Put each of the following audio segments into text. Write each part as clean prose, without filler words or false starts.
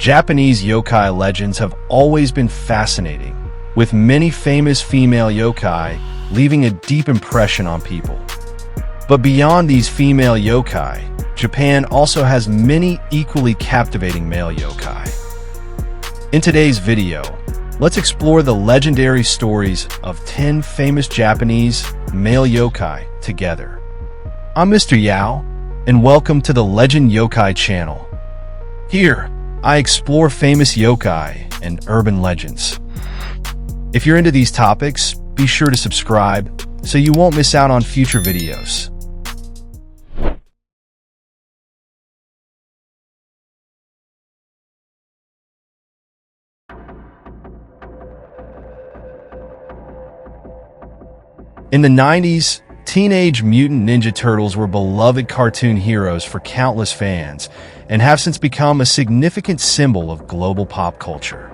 Japanese yokai legends have always been fascinating, with many famous female yokai leaving a deep impression on people. But beyond these female yokai, Japan also has many equally captivating male yokai. In today's video, let's explore the legendary stories of 10 famous Japanese male yokai together. I'm Mr. Yao, and welcome to the Legend Yokai channel. Here, I explore famous yokai and urban legends. If you're into these topics, be sure to subscribe so you won't miss out on future videos. In the 90s, Teenage Mutant Ninja Turtles were beloved cartoon heroes for countless fans and have since become a significant symbol of global pop culture.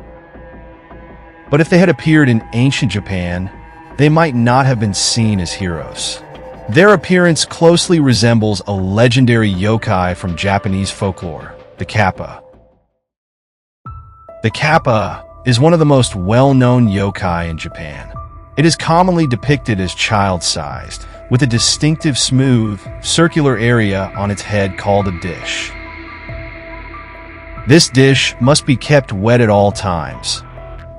But if they had appeared in ancient Japan, they might not have been seen as heroes. Their appearance closely resembles a legendary yokai from Japanese folklore, the KAPPA. The KAPPA is one of the most well-known yokai in Japan. It is commonly depicted as child-sized, with a distinctive smooth, circular area on its head called a dish. This dish must be kept wet at all times,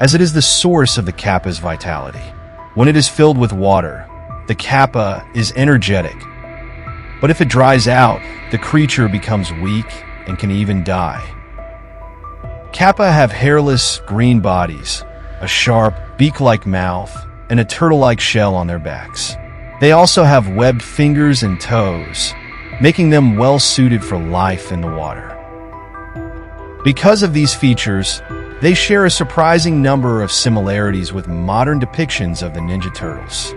as it is the source of the KAPPA's vitality. When it is filled with water, the KAPPA is energetic, but if it dries out, the creature becomes weak and can even die. KAPPA have hairless, green bodies, a sharp, beak-like mouth, and a turtle-like shell on their backs. They also have webbed fingers and toes, making them well-suited for life in the water. Because of these features, they share a surprising number of similarities with modern depictions of the Ninja Turtles.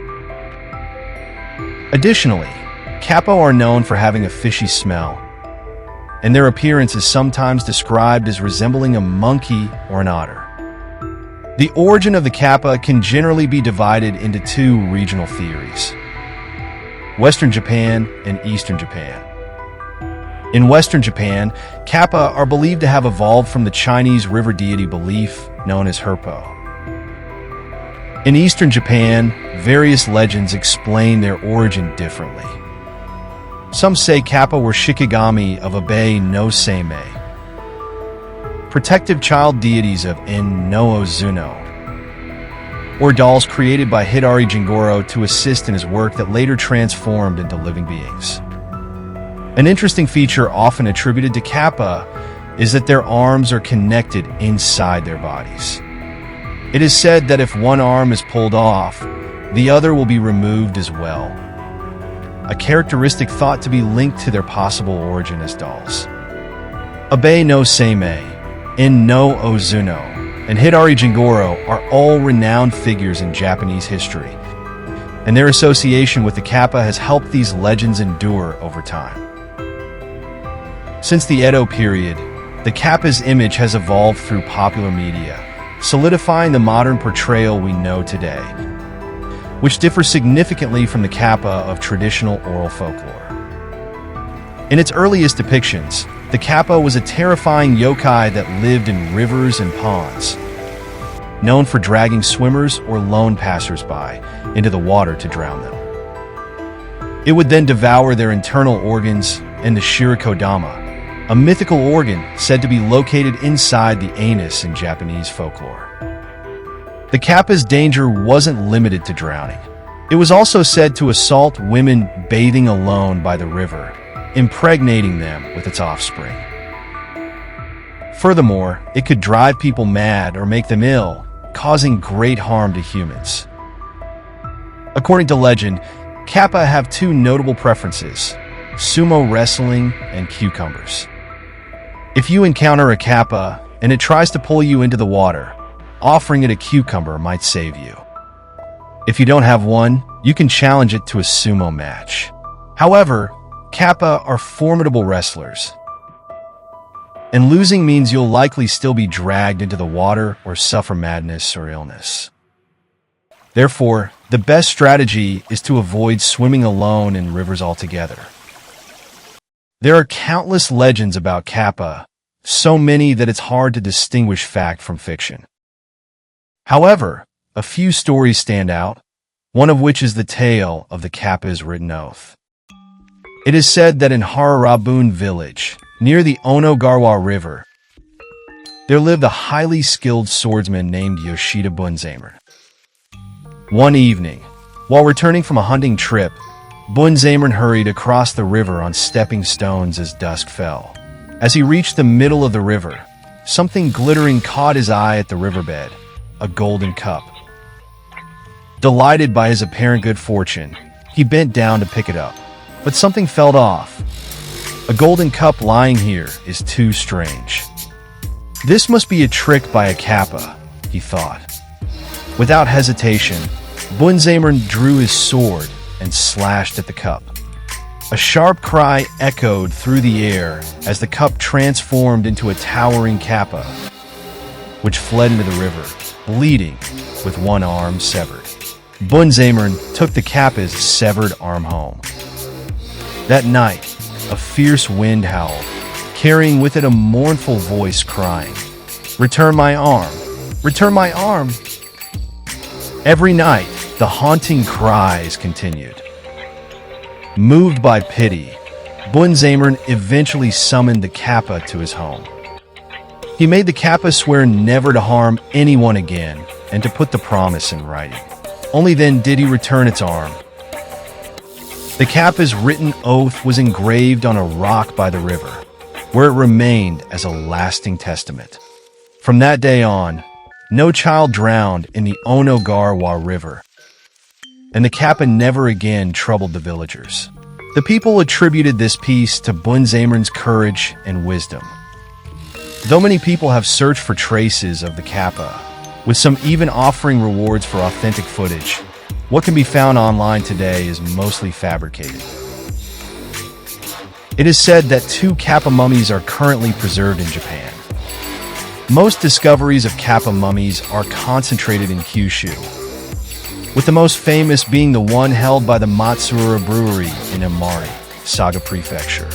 Additionally, KAPPA are known for having a fishy smell, and their appearance is sometimes described as resembling a monkey or an otter. The origin of the KAPPA can generally be divided into two regional theories: Western Japan and Eastern Japan. In Western Japan, KAPPA are believed to have evolved from the Chinese river deity belief known as Herpo. In Eastern Japan, various legends explain their origin differently. Some say KAPPA were shikigami of Abe no Seimei, protective child deities of En no Ozuno, or dolls created by Hidari Jingoro to assist in his work that later transformed into living beings. An interesting feature often attributed to KAPPA is that their arms are connected inside their bodies. It is said that if one arm is pulled off, the other will be removed as well, a characteristic thought to be linked to their possible origin as dolls. Abe no Seimei, En no Ozuno, and Hidari Jingoro are all renowned figures in Japanese history, and their association with the KAPPA has helped these legends endure over time. Since the Edo period, the KAPPA's image has evolved through popular media, solidifying the modern portrayal we know today, which differs significantly from the KAPPA of traditional oral folklore. In its earliest depictions, the KAPPA was a terrifying yokai that lived in rivers and ponds, known for dragging swimmers or lone passers-by into the water to drown them. It would then devour their internal organs and the Kodama, a mythical organ said to be located inside the anus in Japanese folklore. The KAPPA's danger wasn't limited to drowning. It was also said to assault women bathing alone by the river, impregnating them with its offspring. Furthermore, it could drive people mad or make them ill, causing great harm to humans. According to legend, KAPPA have two notable preferences: sumo wrestling and cucumbers. If you encounter a KAPPA and it tries to pull you into the water, offering it a cucumber might save you. If you don't have one, you can challenge it to a sumo match. However, KAPPA are formidable wrestlers, and losing means you'll likely still be dragged into the water or suffer madness or illness. Therefore, the best strategy is to avoid swimming alone in rivers altogether. There are countless legends about KAPPA, so many that it's hard to distinguish fact from fiction. However, a few stories stand out, one of which is the tale of the Kappa's written oath. It is said that in Hararabun village, near the Onogarwa River, there lived a highly skilled swordsman named Yoshida Bunzamer. One evening, while returning from a hunting trip, Bunzamer hurried across the river on stepping stones as dusk fell. As he reached the middle of the river, something glittering caught his eye at the riverbed, a golden cup. Delighted by his apparent good fortune, he bent down to pick it up, but something fell off. A golden cup lying here is too strange. This must be a trick by a Kappa, he thought. Without hesitation, Bunzamer drew his sword and slashed at the cup. A sharp cry echoed through the air as the cup transformed into a towering Kappa, which fled into the river, bleeding, with one arm severed. Bunzamer took the Kappa's severed arm home. That night, a fierce wind howled, carrying with it a mournful voice crying, "Return my arm! Return my arm!" Every night, the haunting cries continued. Moved by pity, Bunzamer eventually summoned the Kappa to his home. He made the Kappa swear never to harm anyone again and to put the promise in writing. Only then did he return its arm. The Kappa's written oath was engraved on a rock by the river, where it remained as a lasting testament. From that day on, no child drowned in the Onogarwa River, and the Kappa never again troubled the villagers. The people attributed this peace to Bunzamer's courage and wisdom. Though many people have searched for traces of the Kappa, with some even offering rewards for authentic footage, what can be found online today is mostly fabricated. It is said that 2 Kappa mummies are currently preserved in Japan. Most discoveries of Kappa mummies are concentrated in Kyushu, with the most famous being the one held by the Matsuura Brewery in Imari, Saga Prefecture.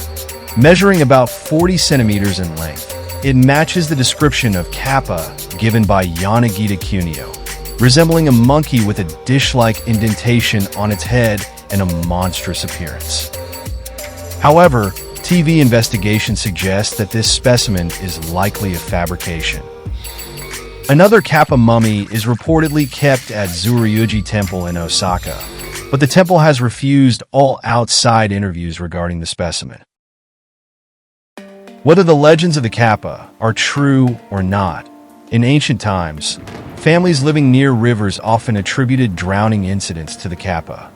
Measuring about 40 centimeters in length, it matches the description of Kappa given by Yanagita Kunio, resembling a monkey with a dish-like indentation on its head and a monstrous appearance. However, TV investigation suggests that this specimen is likely a fabrication. Another Kappa mummy is reportedly kept at Zuryuji Temple in Osaka, but the temple has refused all outside interviews regarding the specimen. Whether the legends of the Kappa are true or not, in ancient times, families living near rivers often attributed drowning incidents to the Kappa.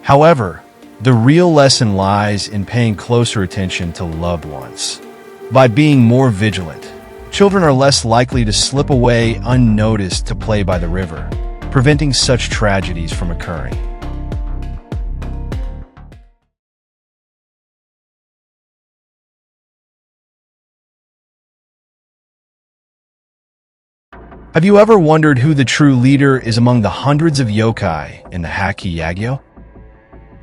However, the real lesson lies in paying closer attention to loved ones. By being more vigilant, children are less likely to slip away unnoticed to play by the river, preventing such tragedies from occurring. Have you ever wondered who the true leader is among the hundreds of yokai in the Haki Yagyo?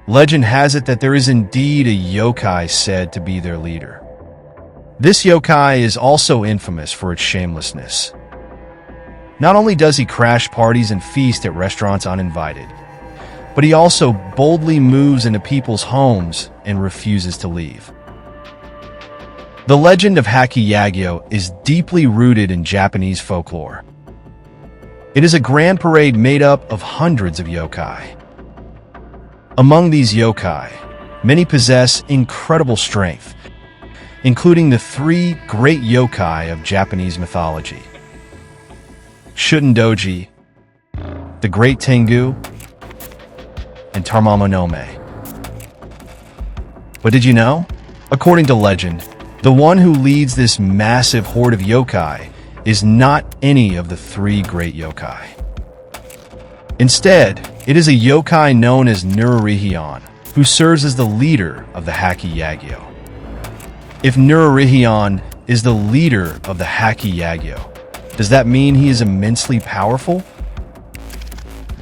Legend has it that there is indeed a yokai said to be their leader. This yokai is also infamous for its shamelessness. Not only does he crash parties and feast at restaurants uninvited, but he also boldly moves into people's homes and refuses to leave. The legend of Haki Yagyo is deeply rooted in Japanese folklore. It is a grand parade made up of hundreds of yokai. Among these yokai, many possess incredible strength, including the 3 great yokai of Japanese mythology: Shutendoji, the Great Tengu, and Tarmamonome. But did you know? According to legend, the one who leads this massive horde of yokai is not any of the 3 great yokai. Instead, it is a yokai known as Nurarihyon, who serves as the leader of the Haki Yagyo. If Nurarihyon is the leader of the Haki Yagyo, does that mean he is immensely powerful?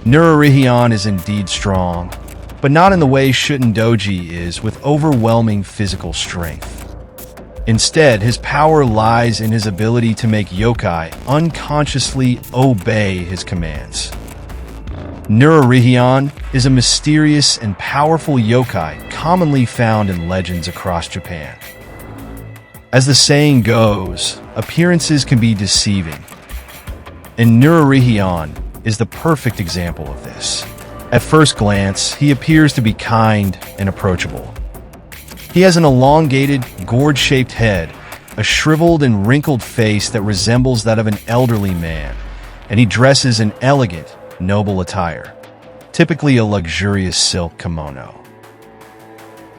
Nurarihyon is indeed strong, but not in the way Shutendoji is, with overwhelming physical strength. Instead, his power lies in his ability to make yokai unconsciously obey his commands. Nurarihyon is a mysterious and powerful yokai commonly found in legends across Japan. As the saying goes, appearances can be deceiving, and Nurarihyon is the perfect example of this. At first glance, he appears to be kind and approachable. He has an elongated, gourd-shaped head, a shriveled and wrinkled face that resembles that of an elderly man, and he dresses in elegant, noble attire, typically a luxurious silk kimono.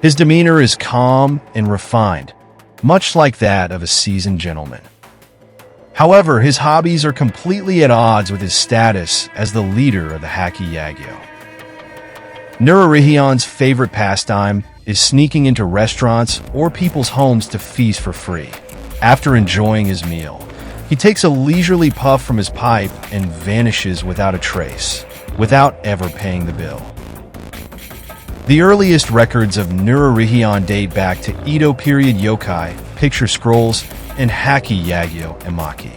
His demeanor is calm and refined, much like that of a seasoned gentleman. However, his hobbies are completely at odds with his status as the leader of the Haki Yagyo. Nurarihyon's favorite pastime is sneaking into restaurants or people's homes to feast for free. After enjoying his meal, he takes a leisurely puff from his pipe and vanishes without a trace, without ever paying the bill. The earliest records of Nurarihyon date back to Edo period yokai, picture scrolls, and Haki Yagyo Emaki.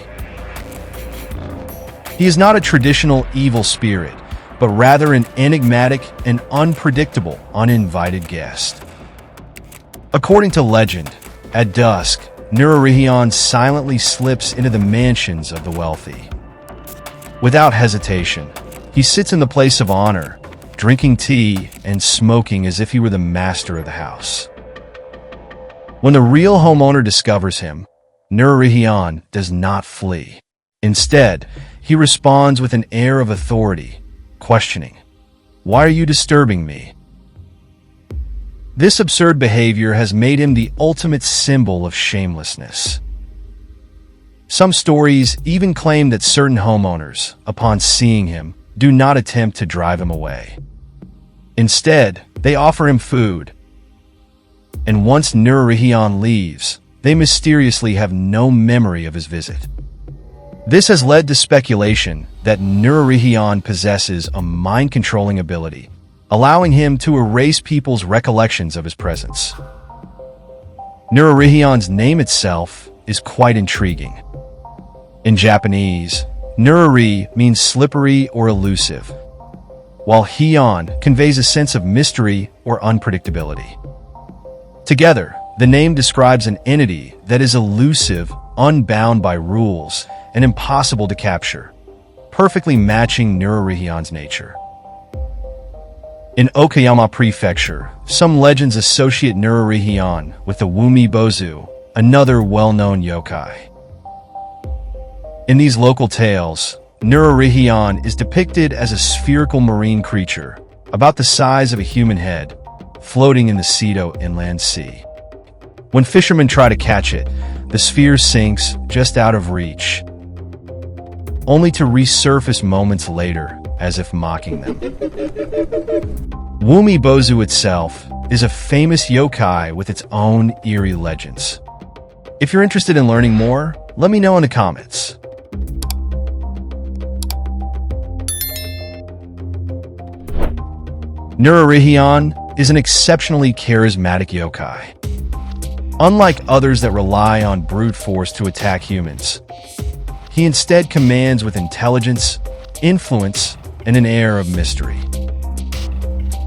He is not a traditional evil spirit, but rather an enigmatic and unpredictable uninvited guest. According to legend, at dusk, Nurarihyon silently slips into the mansions of the wealthy. Without hesitation, he sits in the place of honor, drinking tea and smoking as if he were the master of the house. When the real homeowner discovers him, Nurarihyon does not flee. Instead, he responds with an air of authority, questioning, "Why are you disturbing me?" This absurd behavior has made him the ultimate symbol of shamelessness. Some stories even claim that certain homeowners, upon seeing him, do not attempt to drive him away. Instead, they offer him food. And once Nurarihyon leaves, they mysteriously have no memory of his visit. This has led to speculation that Nurarihyon possesses a mind-controlling ability, allowing him to erase people's recollections of his presence. Nurarihyon's name itself is quite intriguing. In Japanese, Nurari means slippery or elusive, while Hyon conveys a sense of mystery or unpredictability. Together, the name describes an entity that is elusive, unbound by rules, and impossible to capture, perfectly matching Nurarihyon's nature. In Okayama Prefecture, some legends associate Nurarihyon with the Umibozu, another well-known yokai. In these local tales, Nurarihyon is depicted as a spherical marine creature, about the size of a human head, floating in the Seto Inland Sea. When fishermen try to catch it, the sphere sinks just out of reach, only to resurface moments later as if mocking them. Umibozu itself is a famous yokai with its own eerie legends. If you're interested in learning more, let me know in the comments. Nurarihyon is an exceptionally charismatic yokai. Unlike others that rely on brute force to attack humans, he instead commands with intelligence, influence, and an air of mystery.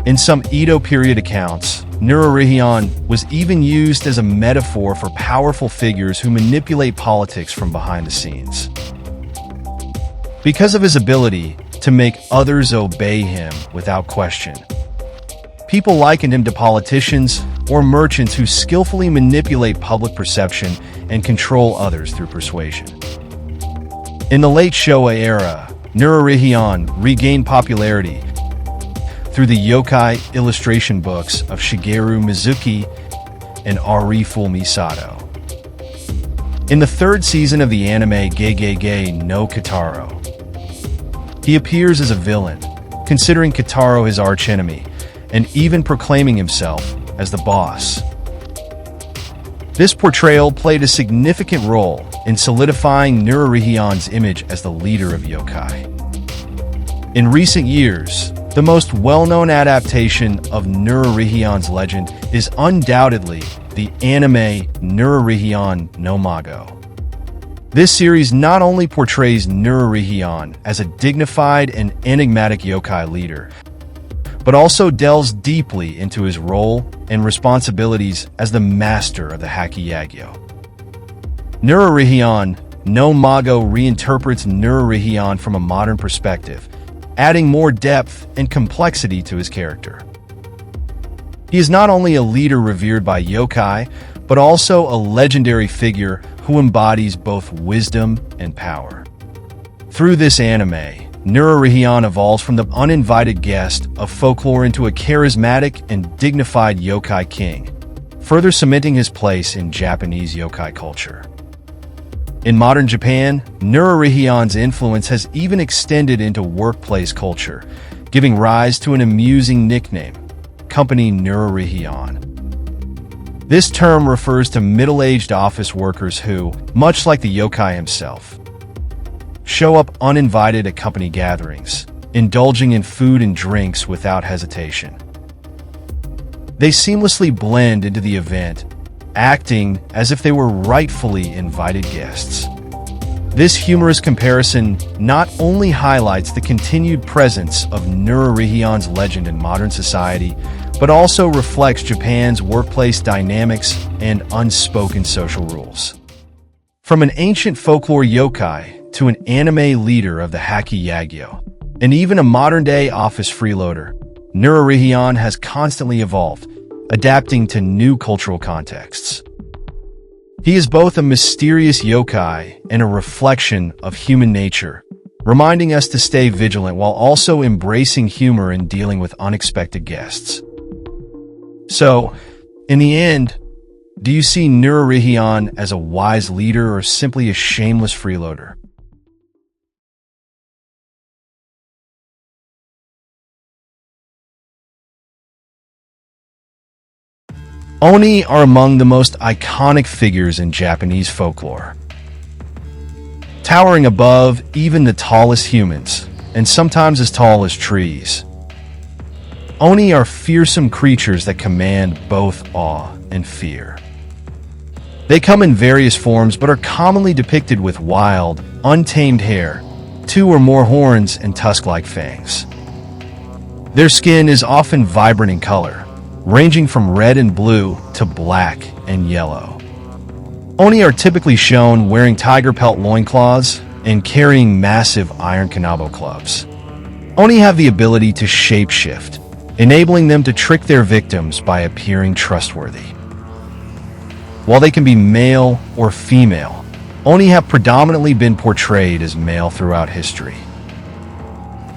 In some Edo period accounts, Nurarihyon was even used as a metaphor for powerful figures who manipulate politics from behind the scenes. Because of his ability to make others obey him without question, people likened him to politicians or merchants who skillfully manipulate public perception and control others through persuasion. In the late Showa era, Nurarihyon regained popularity through the yokai illustration books of Shigeru Mizuki and Arifulmi Sato. In the third season of the anime Gegege no Kitaro, he appears as a villain, considering Kitaro his archenemy, and even proclaiming himself as the boss. This portrayal played a significant role in solidifying Nurarihyon's image as the leader of yokai. In recent years, the most well-known adaptation of Nurarihyon's legend is undoubtedly the anime Nurarihyon no Mago. This series not only portrays Nurarihyon as a dignified and enigmatic yokai leader, but also delves deeply into his role and responsibilities as the master of the Haki Yagyo. Nurarihyon no Mago reinterprets Nurarihyon from a modern perspective, adding more depth and complexity to his character. He is not only a leader revered by yokai, but also a legendary figure who embodies both wisdom and power. Through this anime, Nurarihyon evolves from the uninvited guest of folklore into a charismatic and dignified yokai king, further cementing his place in Japanese yokai culture. In modern Japan, Nurarihyon's influence has even extended into workplace culture, giving rise to an amusing nickname, Company Nurarihyon. This term refers to middle-aged office workers who, much like the yokai himself, show up uninvited at company gatherings, indulging in food and drinks without hesitation. They seamlessly blend into the event, acting as if they were rightfully invited guests. This humorous comparison not only highlights the continued presence of Nurarihyon's legend in modern society, but also reflects Japan's workplace dynamics and unspoken social rules. From an ancient folklore yokai to an anime leader of the Haki Yagyo, and even a modern-day office freeloader, Nurarihyon has constantly evolved, adapting to new cultural contexts. He is both a mysterious yokai and a reflection of human nature, reminding us to stay vigilant while also embracing humor in dealing with unexpected guests. So, in the end, do you see Nurarihyon as a wise leader or simply a shameless freeloader? Oni are among the most iconic figures in Japanese folklore. Towering above even the tallest humans, and sometimes as tall as trees. Oni are fearsome creatures that command both awe and fear. They come in various forms but are commonly depicted with wild, untamed hair, 2 or more horns, and tusk-like fangs. Their skin is often vibrant in color, ranging from red and blue to black and yellow. Oni are typically shown wearing tiger pelt loincloths and carrying massive iron kanabo clubs. Oni have the ability to shapeshift, enabling them to trick their victims by appearing trustworthy. While they can be male or female, Oni have predominantly been portrayed as male throughout history.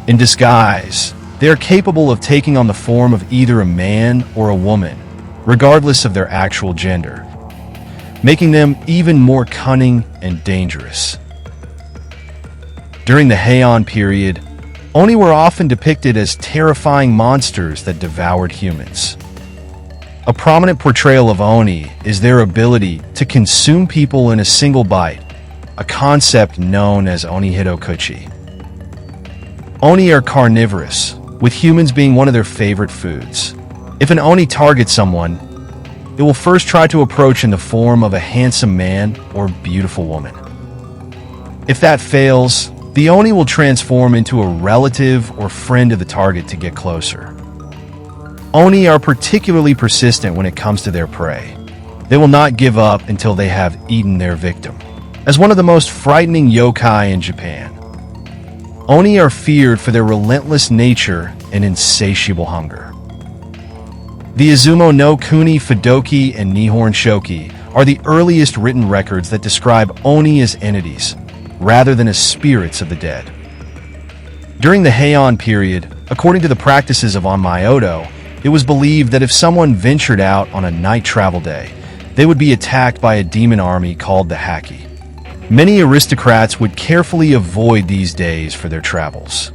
In disguise, they are capable of taking on the form of either a man or a woman, regardless of their actual gender, making them even more cunning and dangerous. During the Heian period, Oni were often depicted as terrifying monsters that devoured humans. A prominent portrayal of Oni is their ability to consume people in a single bite, a concept known as Oni HITOKUCHI. Oni are carnivorous, with humans being one of their favorite foods. If an Oni targets someone, it will first try to approach in the form of a handsome man or beautiful woman. If that fails, the Oni will transform into a relative or friend of the target to get closer. Oni are particularly persistent when it comes to their prey. They will not give up until they have eaten their victim. As one of the most frightening yokai in Japan, Oni are feared for their relentless nature and insatiable hunger. The Izumo no Kuni Fudoki and Nihon Shoki are the earliest written records that describe Oni as entities, rather than as spirits of the dead. During the Heian period, according to the practices of Onmyoto, it was believed that if someone ventured out on a night travel day, they would be attacked by a demon army called the Haki. Many aristocrats would carefully avoid these days for their travels.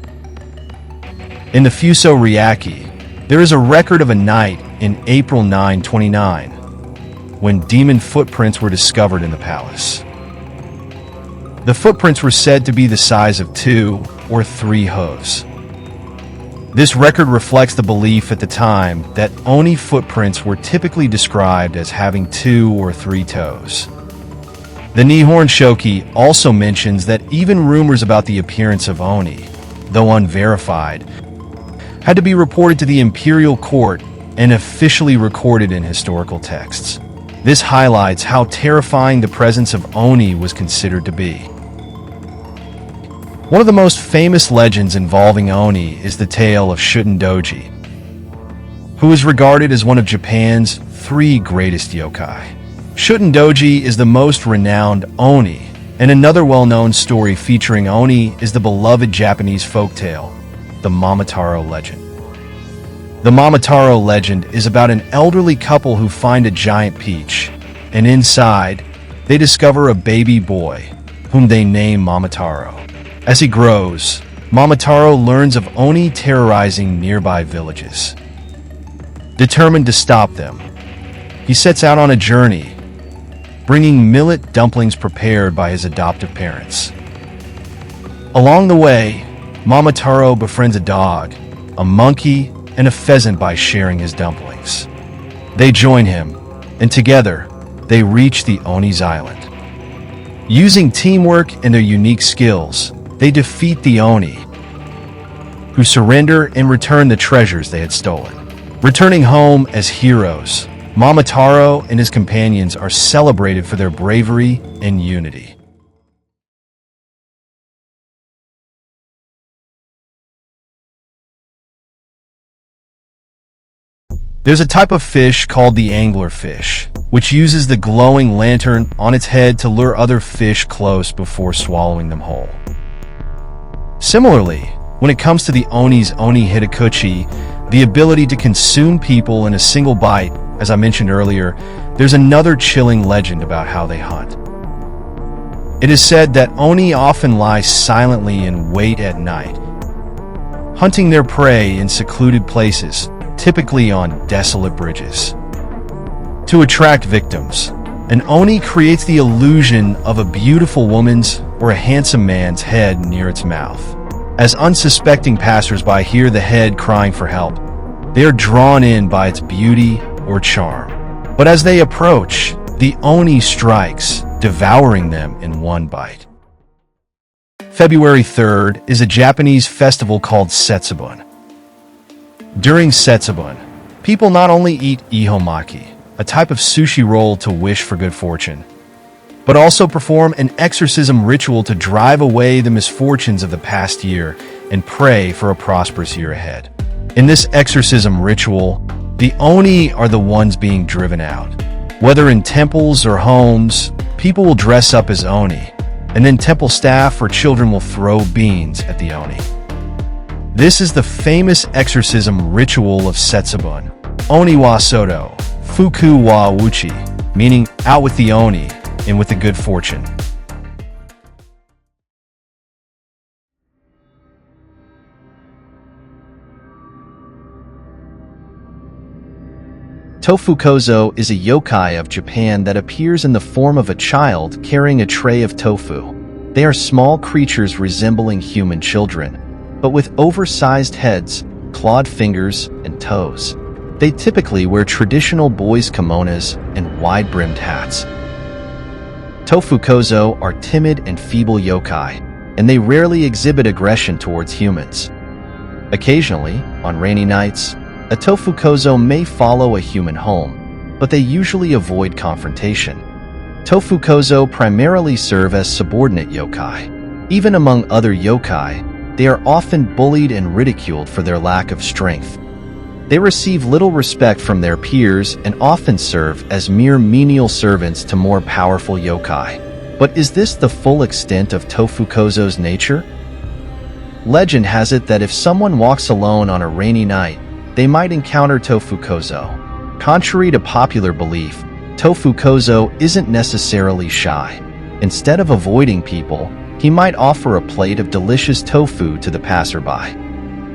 In the Fuso Ryaki, there is a record of a night in April 929 when demon footprints were discovered in the palace. The footprints were said to be the size of 2 or 3 hooves. This record reflects the belief at the time that Oni footprints were typically described as having 2 or 3 toes. The Nihon Shoki also mentions that even rumors about the appearance of Oni, though unverified, had to be reported to the imperial court and officially recorded in historical texts. This highlights how terrifying the presence of Oni was considered to be. One of the most famous legends involving Oni is the tale of Shutendoji, who is regarded as one of Japan's 3 greatest yokai. Shutendoji is the most renowned Oni, and another well-known story featuring Oni is the beloved Japanese folktale, the Momotaro legend. The Momotaro legend is about an elderly couple who find a giant peach, and inside, they discover a baby boy, whom they name Momotaro. As he grows, Momotaro learns of Oni terrorizing nearby villages. Determined to stop them, he sets out on a journey, bringing millet dumplings prepared by his adoptive parents. Along the way, Momotaro befriends a dog, a monkey, and a pheasant by sharing his dumplings. They join him, and together, they reach the Oni's island. Using teamwork and their unique skills, they defeat the Oni, who surrender and return the treasures they had stolen. Returning home as heroes, Momotaro and his companions are celebrated for their bravery and unity. There's a type of fish called the anglerfish, which uses the glowing lantern on its head to lure other fish close before swallowing them whole. Similarly, when it comes to the Oni's Oni HITOKUCHI, the ability to consume people in a single bite, as I mentioned earlier, there's another chilling legend about how they hunt. It is said that Oni often lie silently in wait at night, hunting their prey in secluded places, typically on desolate bridges. To attract victims, an Oni creates the illusion of a beautiful woman's or a handsome man's head near its mouth. As unsuspecting passersby hear the head crying for help, they are drawn in by its beauty or charm. But as they approach, the Oni strikes, devouring them in one bite. February 3rd is a Japanese festival called Setsubun. During Setsubun, people not only eat ihomaki, a type of sushi roll to wish for good fortune, but also perform an exorcism ritual to drive away the misfortunes of the past year and pray for a prosperous year ahead. In this exorcism ritual, the Oni are the ones being driven out. Whether in temples or homes, people will dress up as Oni, and then temple staff or children will throw beans at the Oni. This is the famous exorcism ritual of Setsubun, Oni wa Soto, Fuku wa Uchi, meaning out with the Oni and with the good fortune. TOFU-KOZO is a yokai of Japan that appears in the form of a child carrying a tray of tofu. They are small creatures resembling human children, but with oversized heads, clawed fingers, and toes. They typically wear traditional boys' kimonos and wide-brimmed hats. TOFU-KOZO are timid and feeble yokai, and they rarely exhibit aggression towards humans. Occasionally, on rainy nights, a TOFU-KOZO may follow a human home, but they usually avoid confrontation. TOFU-KOZO primarily serve as subordinate yokai. Even among other yokai, they are often bullied and ridiculed for their lack of strength. They receive little respect from their peers and often serve as mere menial servants to more powerful yokai. But is this the full extent of TOFU-KOZO's nature? Legend has it that if someone walks alone on a rainy night, they might encounter TOFU-KOZO. Contrary to popular belief, TOFU-KOZO isn't necessarily shy. Instead of avoiding people, he might offer a plate of delicious tofu to the passerby.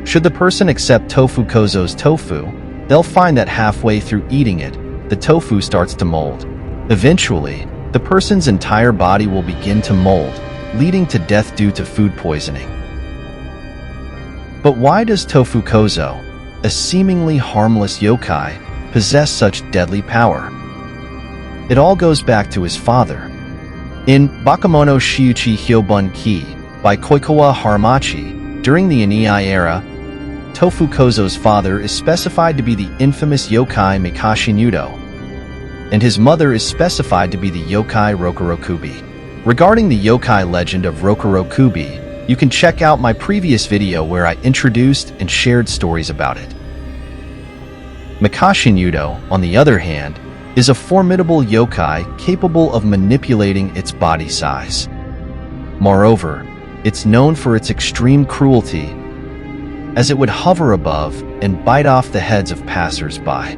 Should the person accept TOFU-KOZO's tofu, they'll find that halfway through eating it, the tofu starts to mold. Eventually, the person's entire body will begin to mold, leading to death due to food poisoning. But why does TOFU-KOZO, a seemingly harmless yokai, possess such deadly power? It all goes back to his father. In Bakemono Shiuchi Hyobun Ki by Koikawa Haramachi, during the Inai era, TOFU-KOZO's father is specified to be the infamous yokai Mikashi Nudo, and his mother is specified to be the yokai Rokurokubi. Regarding the yokai legend of Rokurokubi, you can check out my previous video where I introduced and shared stories about it. Mikashi Nudo, on the other hand, is a formidable yokai capable of manipulating its body size. Moreover, it's known for its extreme cruelty, as it would hover above and bite off the heads of passers-by.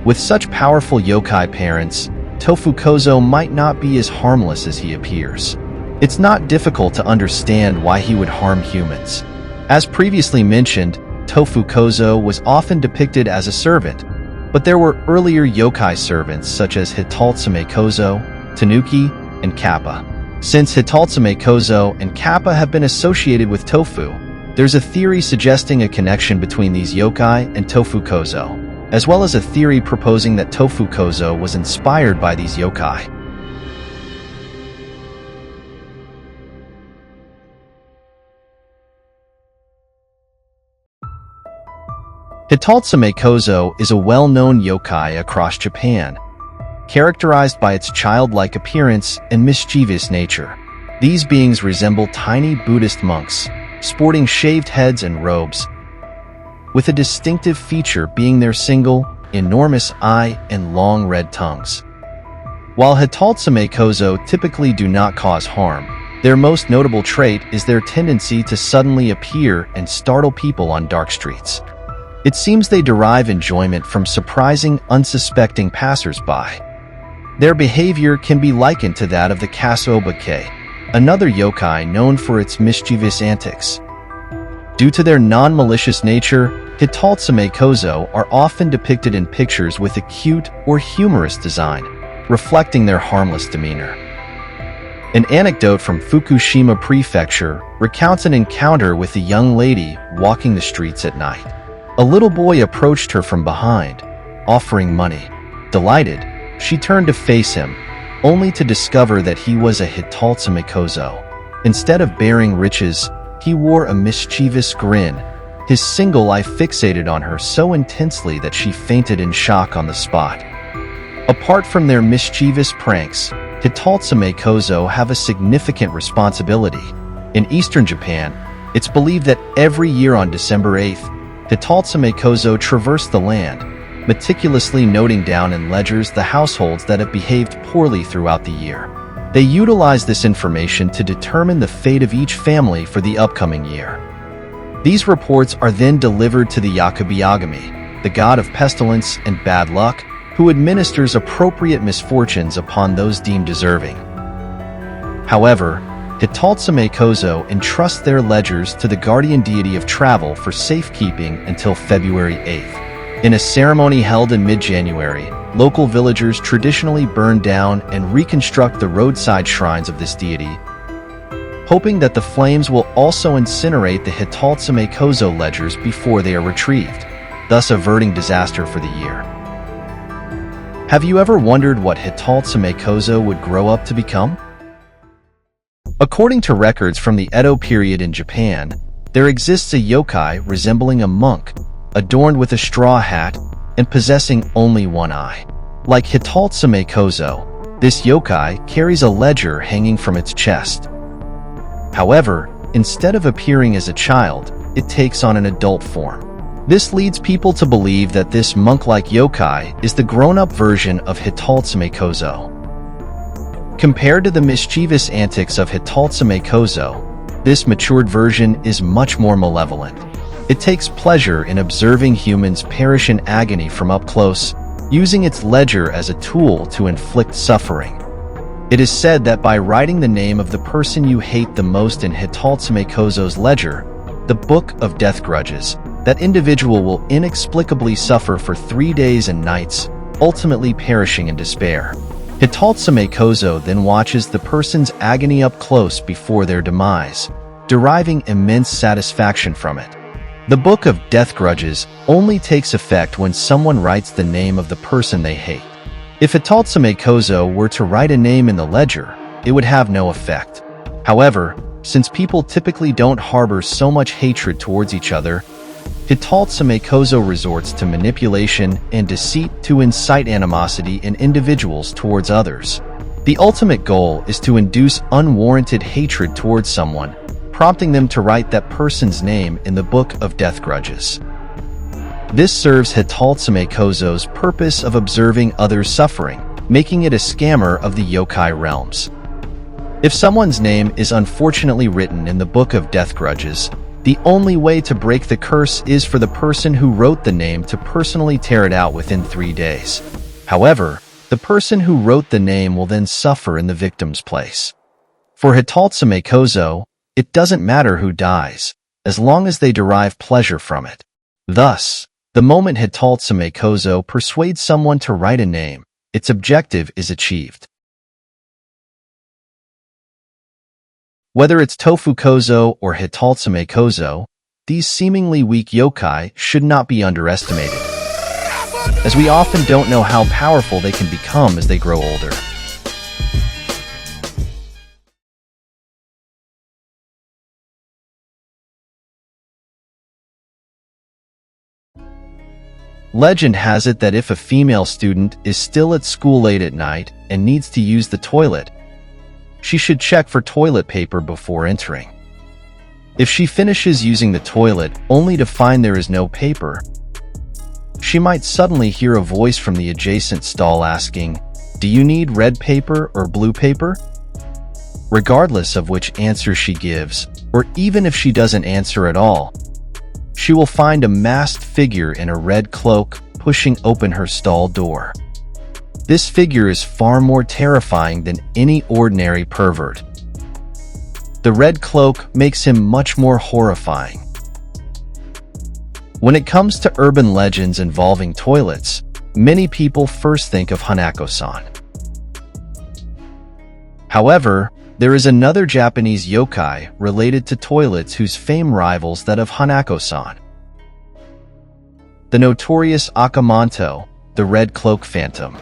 With such powerful yokai parents, TOFU-KOZO might not be as harmless as he appears. It's not difficult to understand why he would harm humans. As previously mentioned, TOFU-KOZO was often depicted as a servant, but there were earlier yokai servants such as HITOTSUME-KOZO, Tanuki, and KAPPA. Since HITOTSUME-KOZO and KAPPA have been associated with Tofu, there's a theory suggesting a connection between these yokai and TOFU-KOZO, as well as a theory proposing that TOFU-KOZO was inspired by these yokai. HITOTSUME-KOZO is a well-known yokai across Japan, characterized by its childlike appearance and mischievous nature. These beings resemble tiny Buddhist monks, sporting shaved heads and robes, with a distinctive feature being their single, enormous eye and long red tongues. While HITOTSUME-KOZO typically do not cause harm, their most notable trait is their tendency to suddenly appear and startle people on dark streets. It seems they derive enjoyment from surprising, unsuspecting passers-by. Their behavior can be likened to that of the Kasobake, another yokai known for its mischievous antics. Due to their non-malicious nature, HITOTSUME-KOZO are often depicted in pictures with a cute or humorous design, reflecting their harmless demeanor. An anecdote from Fukushima Prefecture recounts an encounter with a young lady walking the streets at night. A little boy approached her from behind, offering money. Delighted, she turned to face him, only to discover that he was a HITOTSUME-KOZO. Instead of bearing riches, he wore a mischievous grin, his single eye fixated on her so intensely that she fainted in shock on the spot. Apart from their mischievous pranks, HITOTSUME-KOZO have a significant responsibility. In eastern Japan, it's believed that every year on December 8th, HITOTSUME-KOZO traverse the land, meticulously noting down in ledgers the households that have behaved poorly throughout the year. They utilize this information to determine the fate of each family for the upcoming year. These reports are then delivered to the Yakubi-Yagami, the god of pestilence and bad luck, who administers appropriate misfortunes upon those deemed deserving. However, HITOTSUME-KOZO entrusts their ledgers to the guardian deity of travel for safekeeping until February 8th. In a ceremony held in mid-January, local villagers traditionally burn down and reconstruct the roadside shrines of this deity, hoping that the flames will also incinerate the HITOTSUME-KOZO ledgers before they are retrieved, thus averting disaster for the year. Have you ever wondered what HITOTSUME-KOZO would grow up to become? According to records from the Edo period in Japan, there exists a yokai resembling a monk, adorned with a straw hat and possessing only one eye. Like HITOTSUME-KOZO, this yokai carries a ledger hanging from its chest. However, instead of appearing as a child, it takes on an adult form. This leads people to believe that this monk-like yokai is the grown-up version of HITOTSUME-KOZO. Compared to the mischievous antics of HITOTSUME-KOZO, this matured version is much more malevolent. It takes pleasure in observing humans perish in agony from up close, using its ledger as a tool to inflict suffering. It is said that by writing the name of the person you hate the most in HITOTSUME-KOZO's ledger, the Book of Death Grudges, that individual will inexplicably suffer for 3 days and nights, ultimately perishing in despair. HITOTSUME-KOZO then watches the person's agony up close before their demise, deriving immense satisfaction from it. The Book of Death Grudges only takes effect when someone writes the name of the person they hate. If HITOTSUME-KOZO were to write a name in the ledger, it would have no effect. However, since people typically don't harbor so much hatred towards each other, HITOTSUME-KOZO resorts to manipulation and deceit to incite animosity in individuals towards others. The ultimate goal is to induce unwarranted hatred towards someone, prompting them to write that person's name in the Book of Death Grudges. This serves HITOTSUME-KOZO's purpose of observing others' suffering, making it a scammer of the yokai realms. If someone's name is unfortunately written in the Book of Death Grudges, the only way to break the curse is for the person who wrote the name to personally tear it out within 3 days. However, the person who wrote the name will then suffer in the victim's place. For HITOTSUME-KOZO, it doesn't matter who dies, as long as they derive pleasure from it. Thus, the moment HITOTSUME-KOZO persuades someone to write a name, its objective is achieved. Whether it's TOFU-KOZO or HITOTSUME-KOZO, these seemingly weak yokai should not be underestimated, as we often don't know how powerful they can become as they grow older. Legend has it that if a female student is still at school late at night and needs to use the toilet, she should check for toilet paper before entering. If she finishes using the toilet only to find there is no paper, she might suddenly hear a voice from the adjacent stall asking, "Do you need red paper or blue paper?" Regardless of which answer she gives, or even if she doesn't answer at all, she will find a masked figure in a red cloak pushing open her stall door. This figure is far more terrifying than any ordinary pervert. The red cloak makes him much more horrifying. When it comes to urban legends involving toilets, many people first think of Hanako-san. However, there is another Japanese yokai related to toilets whose fame rivals that of Hanako-san. The notorious MANTO, the Red Cloak Phantom.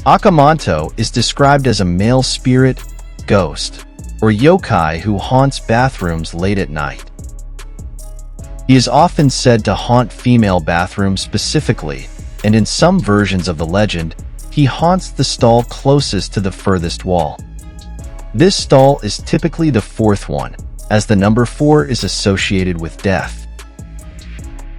MANTO is described as a male spirit, ghost, or yokai who haunts bathrooms late at night. He is often said to haunt female bathrooms specifically, and in some versions of the legend, he haunts the stall closest to the furthest wall. This stall is typically the fourth one, as the number 4 is associated with death.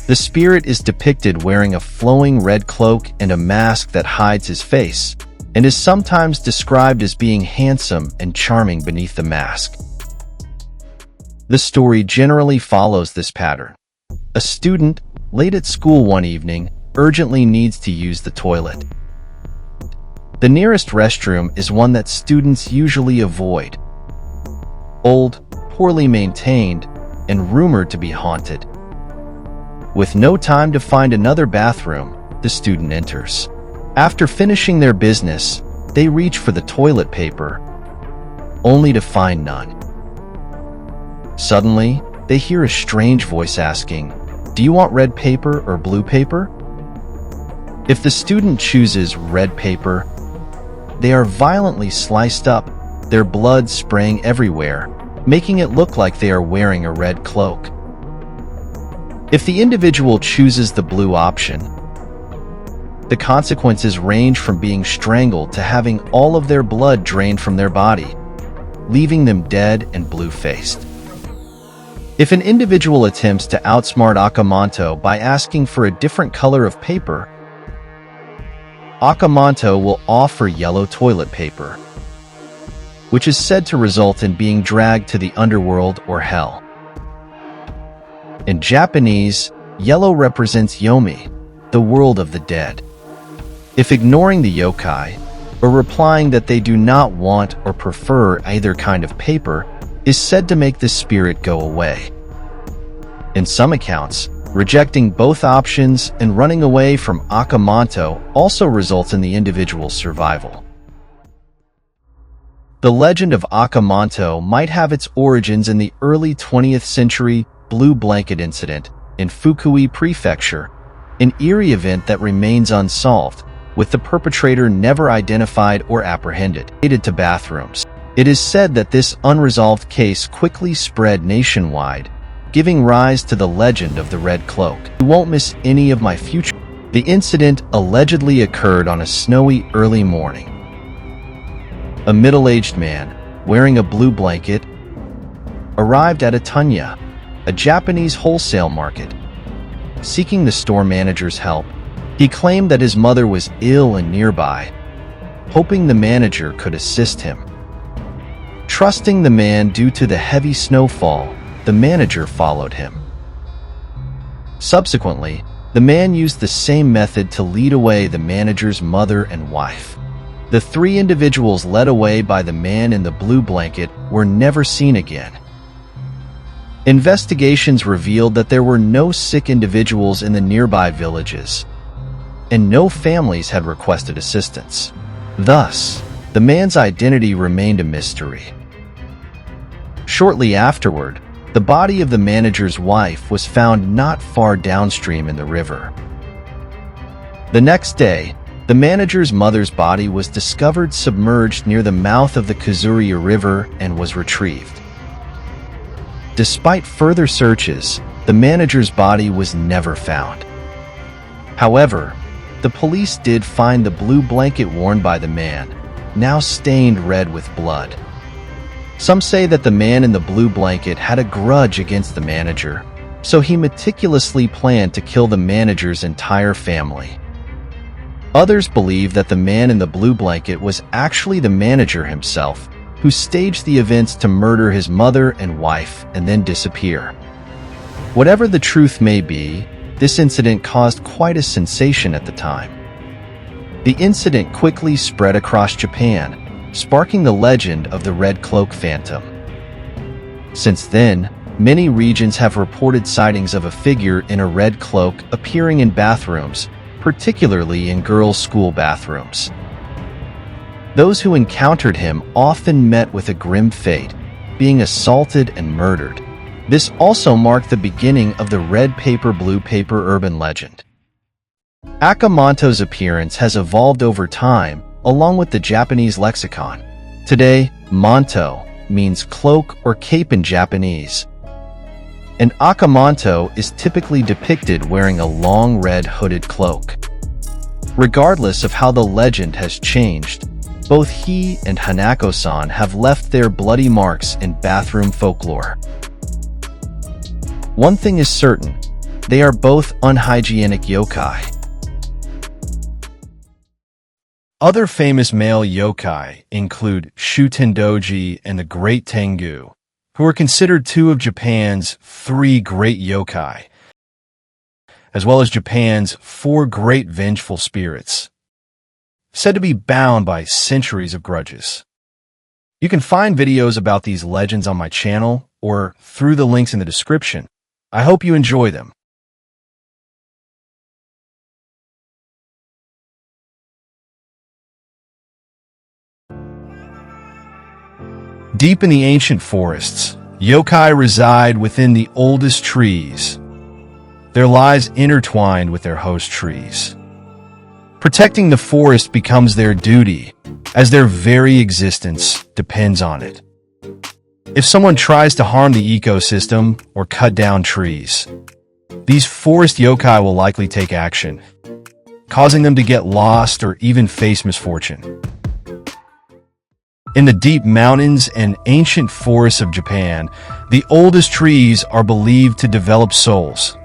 The spirit is depicted wearing a flowing red cloak and a mask that hides his face, and is sometimes described as being handsome and charming beneath the mask. The story generally follows this pattern. A student, late at school one evening, urgently needs to use the toilet. The nearest restroom is one that students usually avoid. Old, poorly maintained, and rumored to be haunted. With no time to find another bathroom, the student enters. After finishing their business, they reach for the toilet paper, only to find none. Suddenly, they hear a strange voice asking, "Do you want red paper or blue paper?" If the student chooses red paper, they are violently sliced up, their blood spraying everywhere, making it look like they are wearing a red cloak. If the individual chooses the blue option, the consequences range from being strangled to having all of their blood drained from their body, leaving them dead and blue-faced. If an individual attempts to outsmart MANTO by asking for a different color of paper, MANTO will offer yellow toilet paper, which is said to result in being dragged to the underworld or hell. In Japanese, yellow represents Yomi, the world of the dead. If ignoring the yokai, or replying that they do not want or prefer either kind of paper, is said to make the spirit go away. In some accounts, rejecting both options and running away from MANTO also results in the individual's survival. The legend of MANTO might have its origins in the early 20th century blue blanket incident in Fukui Prefecture, an eerie event that remains unsolved, with the perpetrator never identified or apprehended. Related to bathrooms. It is said that this unresolved case quickly spread nationwide, giving rise to the legend of the Red Cloak. You won't miss any of my future. The incident allegedly occurred on a snowy early morning. A middle-aged man, wearing a blue blanket, arrived at Atunya, a Japanese wholesale market. Seeking the store manager's help, he claimed that his mother was ill and nearby, hoping the manager could assist him. Trusting the man due to the heavy snowfall, the manager followed him. Subsequently, the man used the same method to lead away the manager's mother and wife. The three individuals led away by the man in the blue blanket were never seen again. Investigations revealed that there were no sick individuals in the nearby villages, and no families had requested assistance. Thus, the man's identity remained a mystery. Shortly afterward, the body of the manager's wife was found not far downstream in the river. The next day, the manager's mother's body was discovered submerged near the mouth of the Kuzuri River and was retrieved. Despite further searches, the manager's body was never found. However, the police did find the blue blanket worn by the man, now stained red with blood. Some say that the man in the blue blanket had a grudge against the manager, so he meticulously planned to kill the manager's entire family. Others believe that the man in the blue blanket was actually the manager himself, who staged the events to murder his mother and wife and then disappear. Whatever the truth may be, this incident caused quite a sensation at the time. The incident quickly spread across Japan, sparking the legend of the Red Cloak Phantom. Since then, many regions have reported sightings of a figure in a red cloak appearing in bathrooms, particularly in girls' school bathrooms. Those who encountered him often met with a grim fate, being assaulted and murdered. This also marked the beginning of the red paper, blue paper urban legend. MANTO's appearance has evolved over time, along with the Japanese lexicon. Today, MANTO means cloak or cape in Japanese, and MANTO is typically depicted wearing a long red hooded cloak. Regardless of how the legend has changed, both he and Hanako-san have left their bloody marks in bathroom folklore. One thing is certain, they are both unhygienic yokai. Other famous male yokai include Shutendoji and the Great Tengu, who are considered two of Japan's 3 great yokai, as well as Japan's 4 great vengeful spirits, said to be bound by centuries of grudges. You can find videos about these legends on my channel or through the links in the description. I hope you enjoy them. Deep in the ancient forests, yokai reside within the oldest trees, their lives intertwined with their host trees. Protecting the forest becomes their duty, as their very existence depends on it. If someone tries to harm the ecosystem or cut down trees, these forest yokai will likely take action, causing them to get lost or even face misfortune. In the deep mountains and ancient forests of Japan, the oldest trees are believed to develop souls,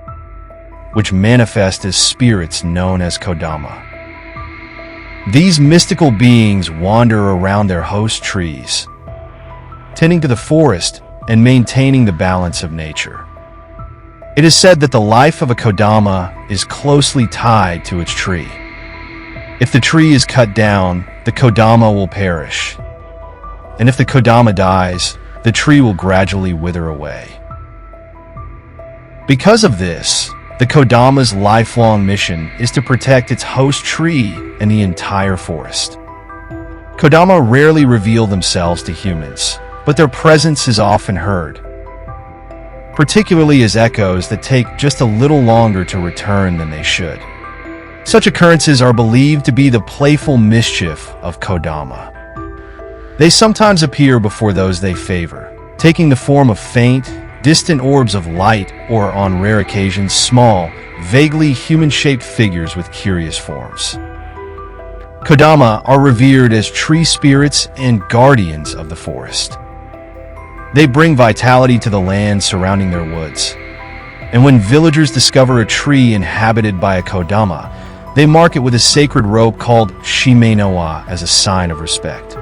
which manifest as spirits known as Kodama. These mystical beings wander around their host trees, tending to the forest and maintaining the balance of nature. It is said that the life of a Kodama is closely tied to its tree. If the tree is cut down, the Kodama will perish. And if the Kodama dies, the tree will gradually wither away. Because of this, the Kodama's lifelong mission is to protect its host tree and the entire forest. Kodama rarely reveal themselves to humans, but their presence is often heard, particularly as echoes that take just a little longer to return than they should. Such occurrences are believed to be the playful mischief of Kodama. They sometimes appear before those they favor, taking the form of faint, distant orbs of light or, on rare occasions, small, vaguely human-shaped figures with curious forms. Kodama are revered as tree spirits and guardians of the forest. They bring vitality to the land surrounding their woods. And when villagers discover a tree inhabited by a Kodama, they mark it with a sacred rope called shime-no-wa as a sign of respect.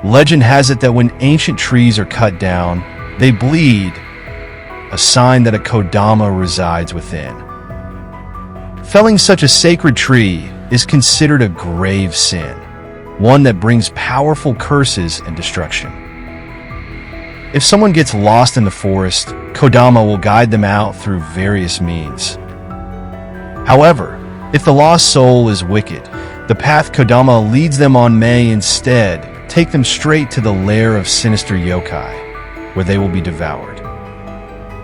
Legend has it that when ancient trees are cut down, they bleed, a sign that a Kodama resides within. Felling such a sacred tree is considered a grave sin, one that brings powerful curses and destruction. If someone gets lost in the forest, Kodama will guide them out through various means. However, if the lost soul is wicked, the path Kodama leads them on may instead take them straight to the lair of sinister yokai, where they will be devoured.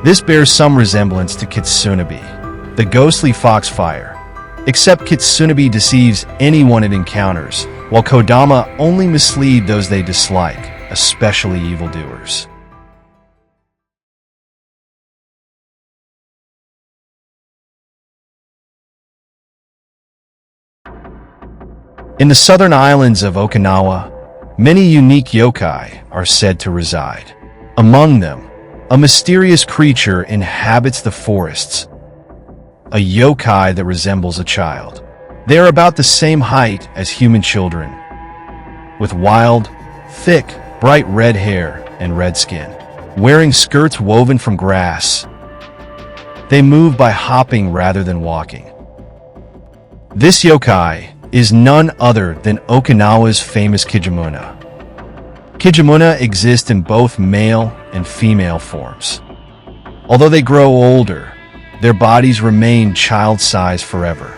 This bears some resemblance to Kitsunabi, the ghostly foxfire, except Kitsunabi deceives anyone it encounters, while Kodama only mislead those they dislike, especially evildoers. In the southern islands of Okinawa, many unique yokai are said to reside. Among them, a mysterious creature inhabits the forests, a yokai that resembles a child. They are about the same height as human children, with wild, thick, bright red hair and red skin. Wearing skirts woven from grass, they move by hopping rather than walking. This yokai is none other than Okinawa's famous Kijimuna. Kijimuna exist in both male and female forms. Although they grow older, their bodies remain child-sized forever.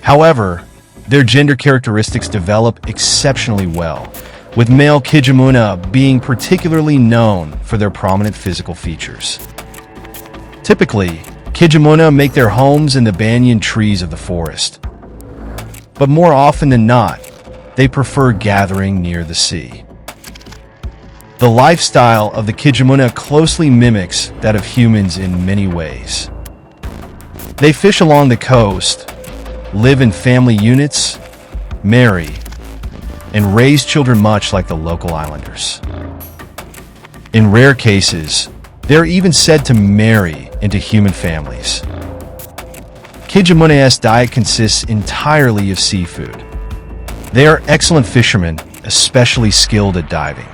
However, their gender characteristics develop exceptionally well, with male Kijimuna being particularly known for their prominent physical features. Typically, Kijimuna make their homes in the banyan trees of the forest. But more often than not, they prefer gathering near the sea. The lifestyle of the Kijimuna closely mimics that of humans in many ways. They fish along the coast, live in family units, marry, and raise children much like the local islanders. In rare cases, they're even said to marry into human families. Kijimuna's diet consists entirely of seafood. They are excellent fishermen, especially skilled at diving.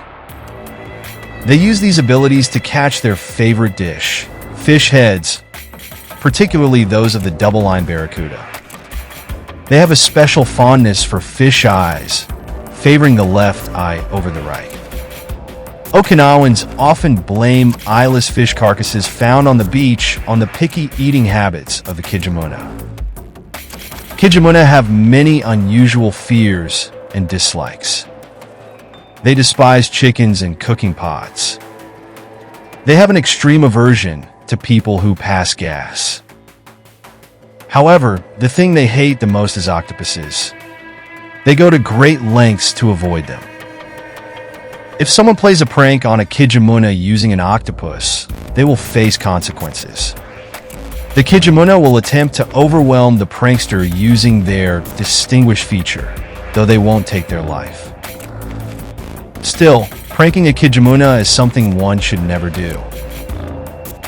They use these abilities to catch their favorite dish, fish heads, particularly those of the double-line barracuda. They have a special fondness for fish eyes, favoring the left eye over the right. Okinawans often blame eyeless fish carcasses found on the beach on the picky eating habits of the Kijimuna. Kijimuna have many unusual fears and dislikes. They despise chickens and cooking pots. They have an extreme aversion to people who pass gas. However, the thing they hate the most is octopuses. They go to great lengths to avoid them. If someone plays a prank on a Kijimuna using an octopus, they will face consequences. The Kijimuna will attempt to overwhelm the prankster using their distinguished feature, though they won't take their life. Still, pranking a Kijimuna is something one should never do.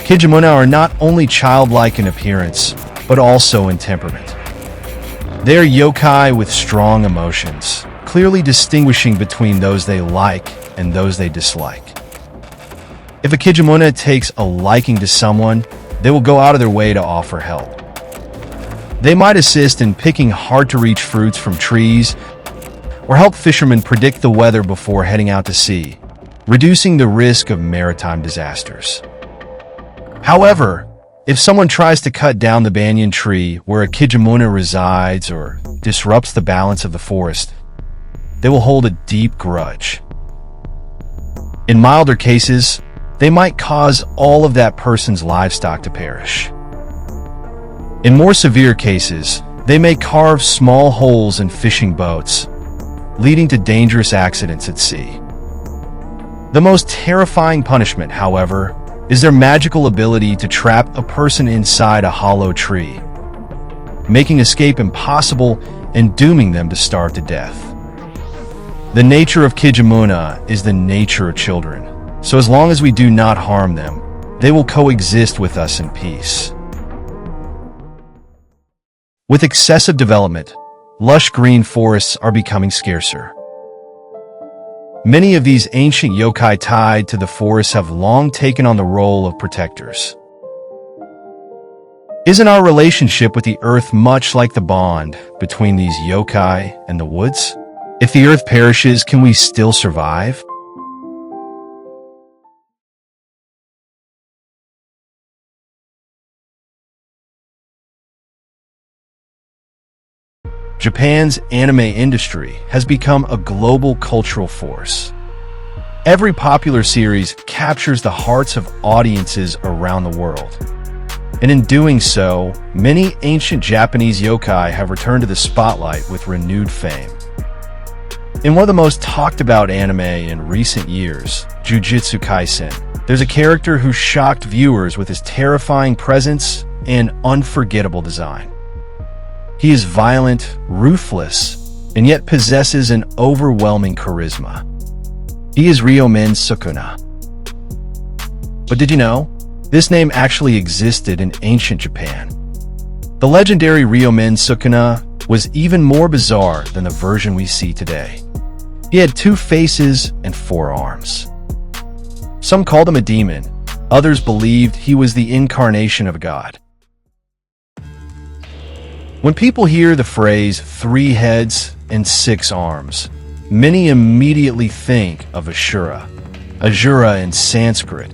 Kijimuna are not only childlike in appearance, but also in temperament. They are yokai with strong emotions, clearly distinguishing between those they like and those they dislike. If a Kijimuna takes a liking to someone, they will go out of their way to offer help. They might assist in picking hard-to-reach fruits from trees, or help fishermen predict the weather before heading out to sea, reducing the risk of maritime disasters. However, if someone tries to cut down the banyan tree where a Kijimuna resides or disrupts the balance of the forest, they will hold a deep grudge. In milder cases, they might cause all of that person's livestock to perish. In more severe cases, they may carve small holes in fishing boats, leading to dangerous accidents at sea. The most terrifying punishment, however, is their magical ability to trap a person inside a hollow tree, making escape impossible and dooming them to starve to death. The nature of Kijimuna is the nature of children, so as long as we do not harm them, they will coexist with us in peace. With excessive development, lush green forests are becoming scarcer. Many of these ancient yokai tied to the forest have long taken on the role of protectors. Isn't our relationship with the earth much like the bond between these yokai and the woods? If the earth perishes, can we still survive? Japan's anime industry has become a global cultural force. Every popular series captures the hearts of audiences around the world. And in doing so, many ancient Japanese yokai have returned to the spotlight with renewed fame. In one of the most talked about anime in recent years, Jujutsu Kaisen, there's a character who shocked viewers with his terrifying presence and unforgettable design. He is violent, ruthless, and yet possesses an overwhelming charisma. He is RYOMEN SUKUNA. But did you know? This name actually existed in ancient Japan. The legendary RYOMEN SUKUNA was even more bizarre than the version we see today. He had 2 faces and 4 arms. Some called him a demon, others believed he was the incarnation of a god. When people hear the phrase 3 heads and 6 arms, many immediately think of Ashura. Ashura in Sanskrit,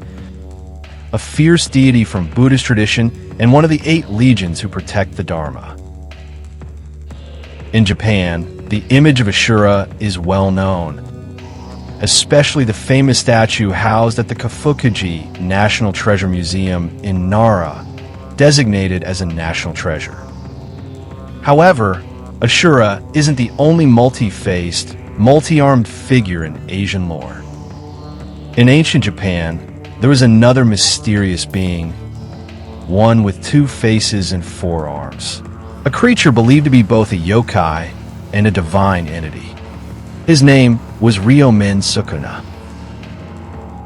a fierce deity from Buddhist tradition and one of the 8 legions who protect the Dharma. In Japan, the image of Ashura is well known, especially the famous statue housed at the KAPPA National Treasure Museum in Nara, designated as a national treasure. However, Ashura isn't the only multi-faced, multi-armed figure in Asian lore. In ancient Japan, there was another mysterious being, one with 2 faces and 4 arms. A creature believed to be both a yokai and a divine entity. His name was RYOMEN SUKUNA.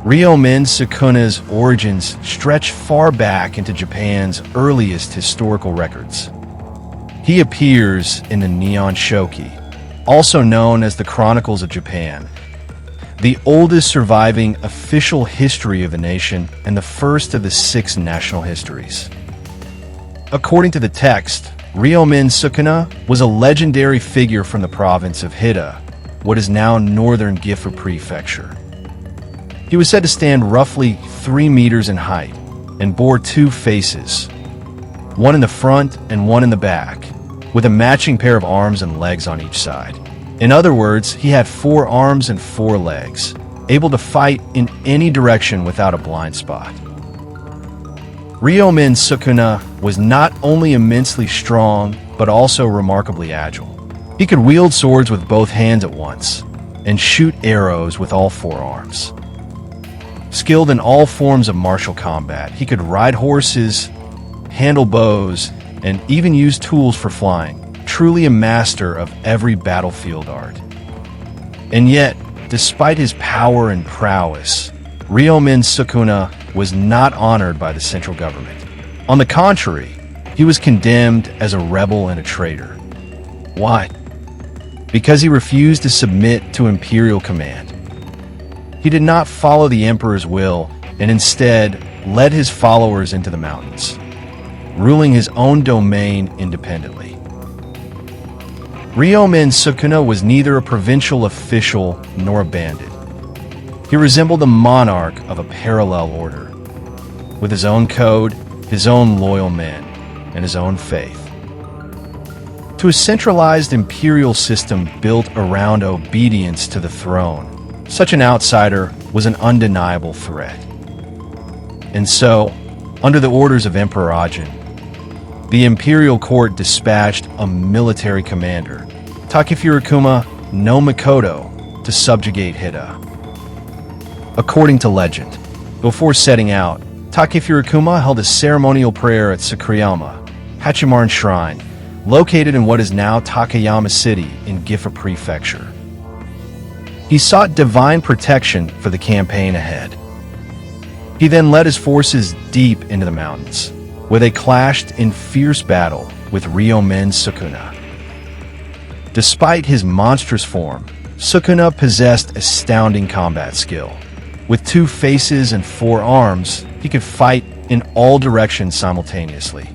RYOMEN SUKUNA's origins stretch far back into Japan's earliest historical records. He appears in the Nihon Shoki, also known as the Chronicles of Japan, the oldest surviving official history of the nation and the first of the 6 national histories. According to the text, RYOMEN SUKUNA was a legendary figure from the province of Hida, what is now northern Gifu Prefecture. He was said to stand roughly 3 meters in height and bore 2 faces, one in the front and one in the back, with a matching pair of arms and legs on each side. In other words, he had 4 arms and 4 legs, able to fight in any direction without a blind spot. RYOMEN SUKUNA was not only immensely strong, but also remarkably agile. He could wield swords with both hands at once, and shoot arrows with all 4 arms. Skilled in all forms of martial combat, he could ride horses, handle bows, and even use tools for flying, truly a master of every battlefield art. And yet, despite his power and prowess, RYOMEN SUKUNA was not honored by the central government. On the contrary, he was condemned as a rebel and a traitor. Why? Because he refused to submit to imperial command. He did not follow the emperor's will and instead led his followers into the mountains, ruling his own domain independently. RYOMEN SUKUNA was neither a provincial official nor a bandit. He resembled a monarch of a parallel order, with his own code, his own loyal men, and his own faith. to a centralized imperial system built around obedience to the throne. Such an outsider was an undeniable threat. And so, under the orders of Emperor Ajin, the imperial court dispatched a military commander, Takefurakuma no Mikoto, to subjugate Hida. According to legend, before setting out, Takefurakuma held a ceremonial prayer at Sakurayama, Hachimaran Shrine, located in what is now Takayama City in Gifu Prefecture. He sought divine protection for the campaign ahead. He then led his forces deep into the mountains, where they clashed in fierce battle with RYOMEN Sukuna. Despite his monstrous form, Sukuna possessed astounding combat skill. With 2 faces and 4 arms, he could fight in all directions simultaneously.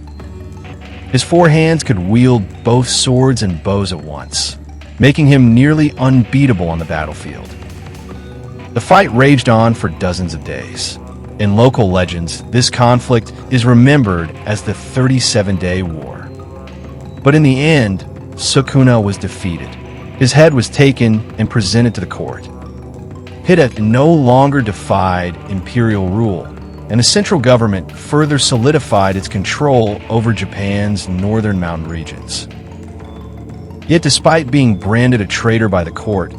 His 4 hands could wield both swords and bows at once, making him nearly unbeatable on the battlefield. The fight raged on for dozens of days. In local legends, this conflict is remembered as the 37-Day War. But in the end, Sukuna was defeated. His head was taken and presented to the court. Hida no longer defied imperial rule, and the central government further solidified its control over Japan's northern mountain regions. Yet despite being branded a traitor by the court,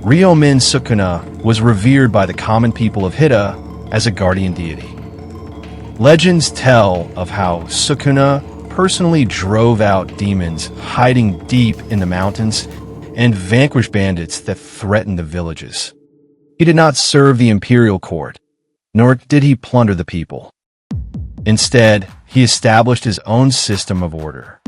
RYOMEN Sukuna was revered by the common people of Hida as a guardian deity. Legends tell of how Sukuna personally drove out demons hiding deep in the mountains and vanquished bandits that threatened the villages. He did not serve the imperial court, nor did he plunder the people. Instead, he established his own system of order.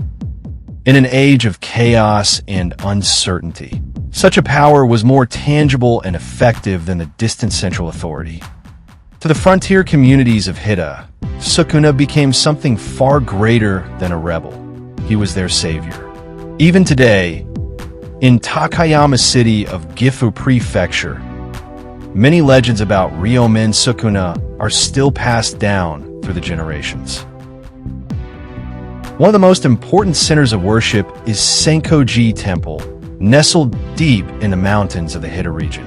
In an age of chaos and uncertainty, such a power was more tangible and effective than the distant central authority. To the frontier communities of Hida, Sukuna became something far greater than a rebel. He was their savior. Even today, in Takayama City of Gifu Prefecture, many legends about RYOMEN Sukuna are still passed down through the generations. One of the most important centers of worship is Senkoji Temple, nestled deep in the mountains of the Hida region.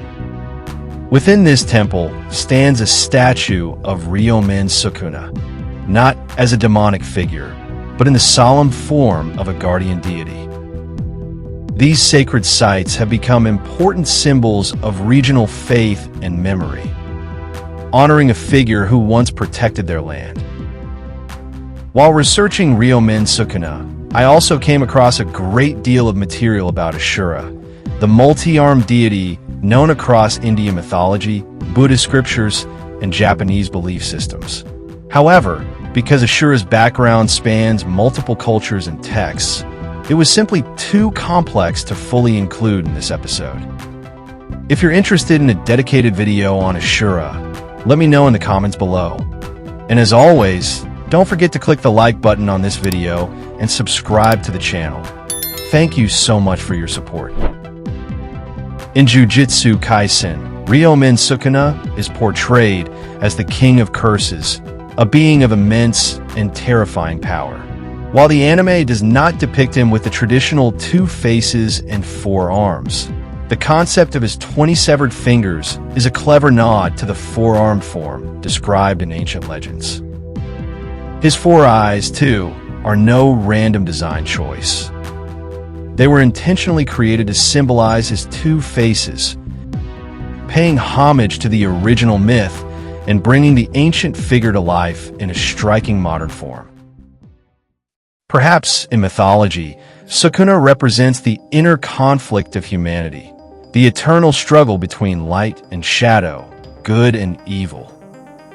Within this temple stands a statue of RYOMEN Sukuna, not as a demonic figure, but in the solemn form of a guardian deity. These sacred sites have become important symbols of regional faith and memory, honoring a figure who once protected their land. While researching RYOMEN Sukuna, I also came across a great deal of material about Ashura, the multi-armed deity known across Indian mythology, Buddhist scriptures, and Japanese belief systems. However, because Ashura's background spans multiple cultures and texts, it was simply too complex to fully include in this episode. If you're interested in a dedicated video on Ashura, let me know in the comments below. And as always, don't forget to click the like button on this video and subscribe to the channel. Thank you so much for your support. In Jujutsu Kaisen, RYOMEN Sukuna is portrayed as the king of curses, a being of immense and terrifying power. While the anime does not depict him with the traditional 2 faces and 4 arms, the concept of his 20 severed fingers is a clever nod to the 4-armed form described in ancient legends. His 4 eyes, too, are no random design choice. They were intentionally created to symbolize his 2 faces, paying homage to the original myth and bringing the ancient figure to life in a striking modern form. Perhaps in mythology, Sukuna represents the inner conflict of humanity, the eternal struggle between light and shadow, good and evil.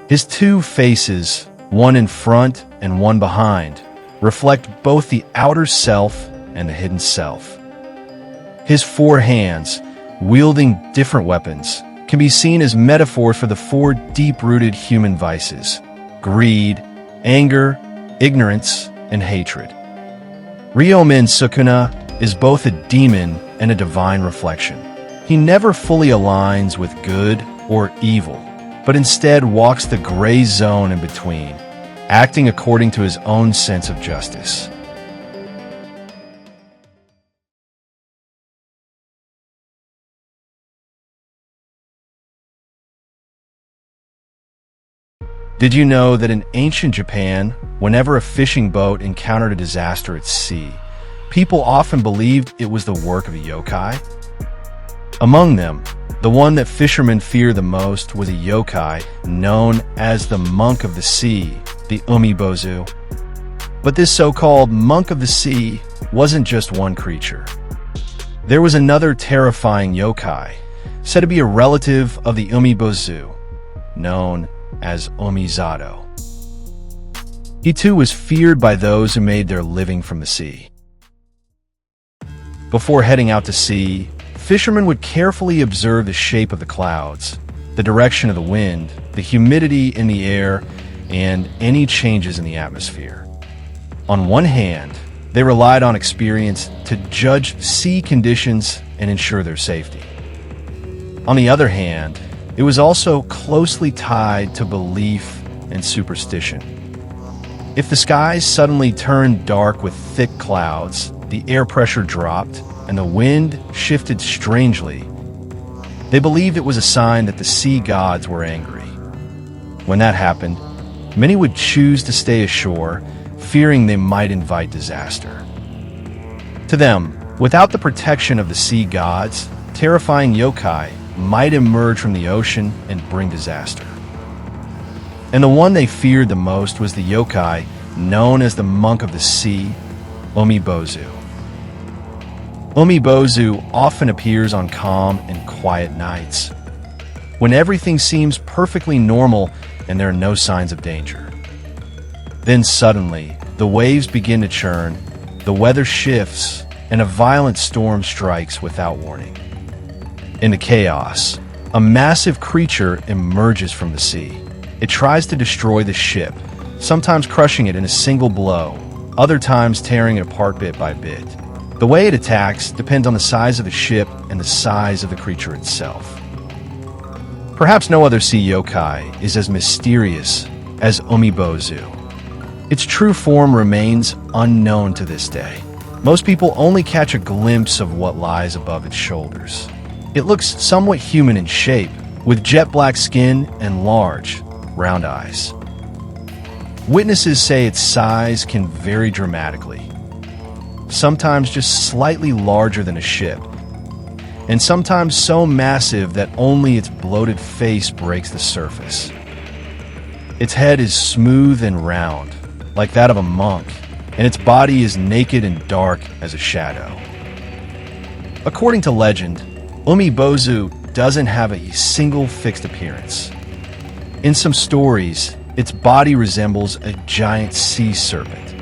His 2 faces, one in front and one behind, reflect both the outer self and the hidden self. His 4 hands, wielding different weapons, can be seen as metaphors for the 4 deep-rooted human vices: greed, anger, ignorance, and hatred. RYOMEN Sukuna is both a demon and a divine reflection. He never fully aligns with good or evil, but instead walks the gray zone in between, acting according to his own sense of justice. Did you know that in ancient Japan, whenever a fishing boat encountered a disaster at sea, people often believed it was the work of a yokai? Among them, the one that fishermen fear the most was a yokai known as the monk of the sea, the Umibozu. But this so-called monk of the sea wasn't just one creature. There was another terrifying yokai, said to be a relative of the Umibozu, known as Zato. He too was feared by those who made their living from the sea. Before heading out to sea, fishermen would carefully observe the shape of the clouds, the direction of the wind, the humidity in the air, and any changes in the atmosphere. On one hand, they relied on experience to judge sea conditions and ensure their safety. On the other hand, it was also closely tied to belief and superstition. If the skies suddenly turned dark with thick clouds, the air pressure dropped, and the wind shifted strangely, they believed it was a sign that the sea gods were angry. When that happened, many would choose to stay ashore, fearing they might invite disaster. To them, without the protection of the sea gods, terrifying yokai might emerge from the ocean and bring disaster. And the one they feared the most was the yokai known as the monk of the sea, Umibozu. Umibozu often appears on calm and quiet nights, when everything seems perfectly normal and there are no signs of danger. Then suddenly, the waves begin to churn, the weather shifts, and a violent storm strikes without warning. In the chaos, a massive creature emerges from the sea. It tries to destroy the ship, sometimes crushing it in a single blow, other times tearing it apart bit by bit. The way it attacks depends on the size of the ship and the size of the creature itself. Perhaps no other sea yokai is as mysterious as Umibozu. Its true form remains unknown to this day. Most people only catch a glimpse of what lies above its shoulders. It looks somewhat human in shape, with jet black skin and large, round eyes. Witnesses say its size can vary dramatically, sometimes just slightly larger than a ship, and sometimes so massive that only its bloated face breaks the surface. Its head is smooth and round, like that of a monk, and its body is naked and dark as a shadow. According to legend, Umibozu doesn't have a single fixed appearance. In some stories, its body resembles a giant sea serpent.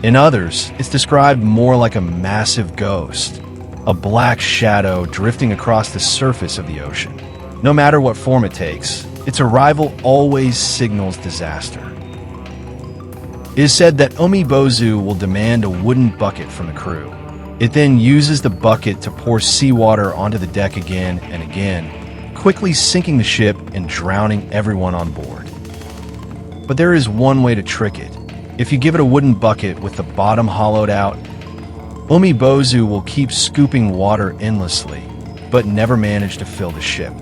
In others, it's described more like a massive ghost, a black shadow drifting across the surface of the ocean. No matter what form it takes, its arrival always signals disaster. It is said that Umibozu will demand a wooden bucket from the crew. It then uses the bucket to pour seawater onto the deck again and again, quickly sinking the ship and drowning everyone on board. But there is one way to trick it. If you give it a wooden bucket with the bottom hollowed out, Umibozu will keep scooping water endlessly, but never manage to fill the ship.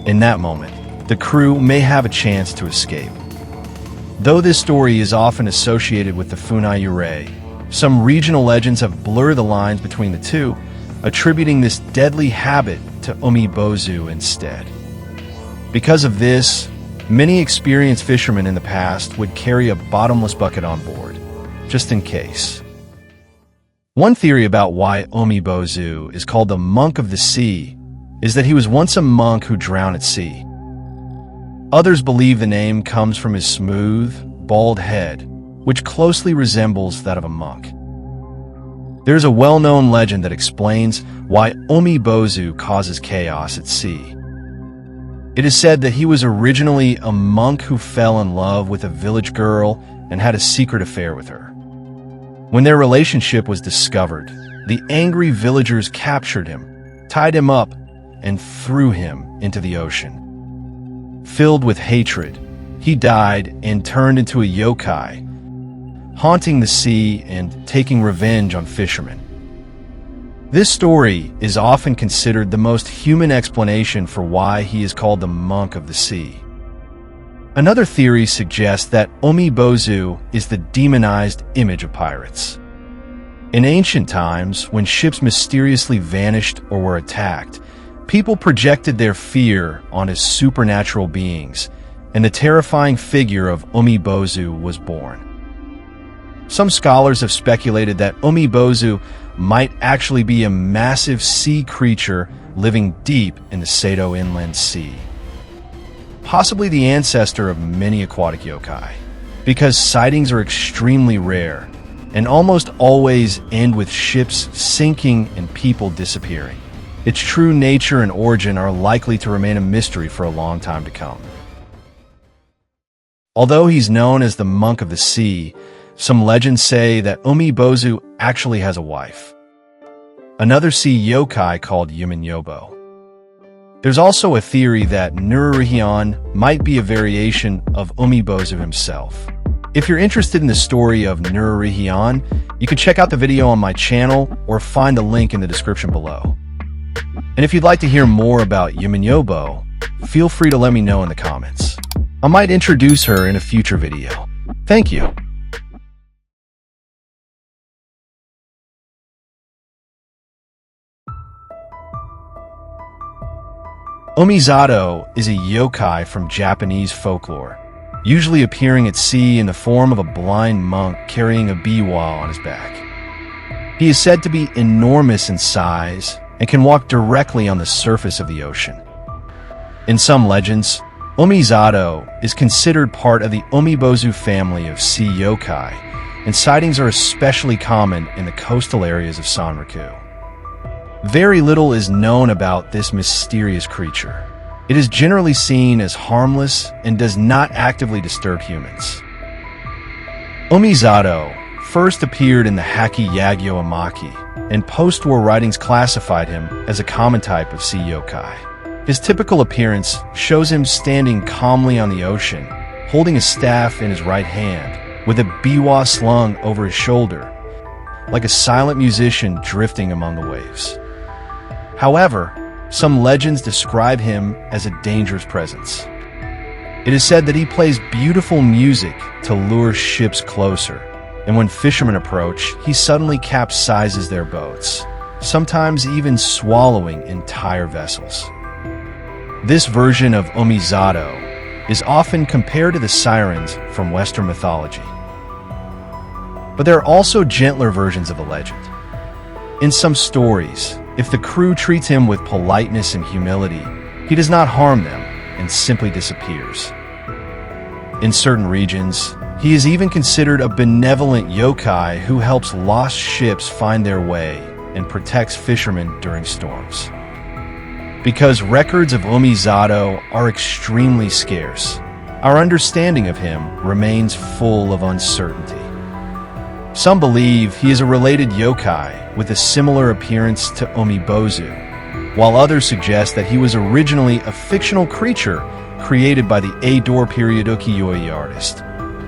In that moment, the crew may have a chance to escape. Though this story is often associated with the Funai Yurei, some regional legends have blurred the lines between the two, attributing this deadly habit to Umibozu instead. Because of this, many experienced fishermen in the past would carry a bottomless bucket on board, just in case. One theory about why Umibozu is called the monk of the sea is that he was once a monk who drowned at sea. Others believe the name comes from his smooth, bald head, which closely resembles that of a monk. There's a well-known legend that explains why Umibozu causes chaos at sea. It is said that he was originally a monk who fell in love with a village girl and had a secret affair with her. When their relationship was discovered, the angry villagers captured him, tied him up, and threw him into the ocean. Filled with hatred, he died and turned into a yokai, haunting the sea and taking revenge on fishermen. This story is often considered the most human explanation for why he is called the monk of the sea. Another theory suggests that Umibozu is the demonized image of pirates. In ancient times, when ships mysteriously vanished or were attacked, people projected their fear onto supernatural beings, and the terrifying figure of Umibozu was born. Some scholars have speculated that Umibozu might actually be a massive sea creature living deep in the Zato Inland Sea, possibly the ancestor of many aquatic yokai, because sightings are extremely rare and almost always end with ships sinking and people disappearing. Its true nature and origin are likely to remain a mystery for a long time to come. Although he's known as the Monk of the Sea, some legends say that Umibozu actually has a wife, another sea yokai called Umibozu. There's also a theory that Nurarihyon might be a variation of Umibozu himself. If you're interested in the story of Nurarihyon, you can check out the video on my channel or find the link in the description below. And if you'd like to hear more about Umibozu, feel free to let me know in the comments. I might introduce her in a future video. Thank you. Zato is a yokai from Japanese folklore, usually appearing at sea in the form of a blind monk carrying a biwa on his back. He is said to be enormous in size and can walk directly on the surface of the ocean. In some legends, Zato is considered part of the Umibozu family of sea yokai, and sightings are especially common in the coastal areas of Sanraku. Very little is known about this mysterious creature. It is generally seen as harmless and does not actively disturb humans. Zato first appeared in the Haki Yagyo Amaki, and post-war writings classified him as a common type of sea yokai. His typical appearance shows him standing calmly on the ocean, holding a staff in his right hand, with a biwa slung over his shoulder, like a silent musician drifting among the waves. However, some legends describe him as a dangerous presence. It is said that he plays beautiful music to lure ships closer, and when fishermen approach, he suddenly capsizes their boats, sometimes even swallowing entire vessels. This version of Zato is often compared to the sirens from Western mythology. But there are also gentler versions of the legend. In some stories, if the crew treats him with politeness and humility, he does not harm them and simply disappears. In certain regions, he is even considered a benevolent yokai who helps lost ships find their way and protects fishermen during storms. Because records of Zato are extremely scarce, our understanding of him remains full of uncertainty. Some believe he is a related yokai with a similar appearance to Umibozu, while others suggest that he was originally a fictional creature created by the Edo period ukiyo-e artist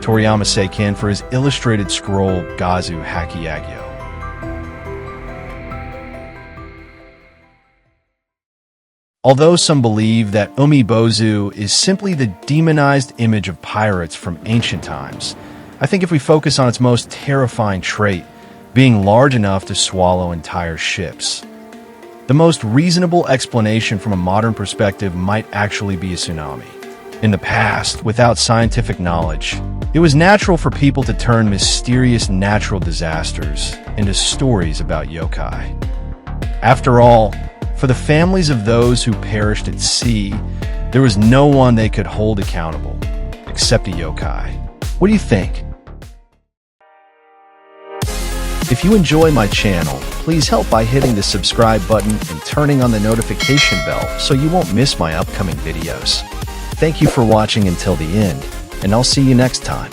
Toriyama Seiken for his illustrated scroll Gazu Haki Yagyo. Although some believe that Umibozu is simply the demonized image of pirates from ancient times, I think if we focus on its most terrifying trait, being large enough to swallow entire ships, the most reasonable explanation from a modern perspective might actually be a tsunami. In the past, without scientific knowledge, it was natural for people to turn mysterious natural disasters into stories about yokai. After all, for the families of those who perished at sea, there was no one they could hold accountable, except a yokai. What do you think? If you enjoy my channel, please help by hitting the subscribe button and turning on the notification bell so you won't miss my upcoming videos. Thank you for watching until the end, and I'll see you next time.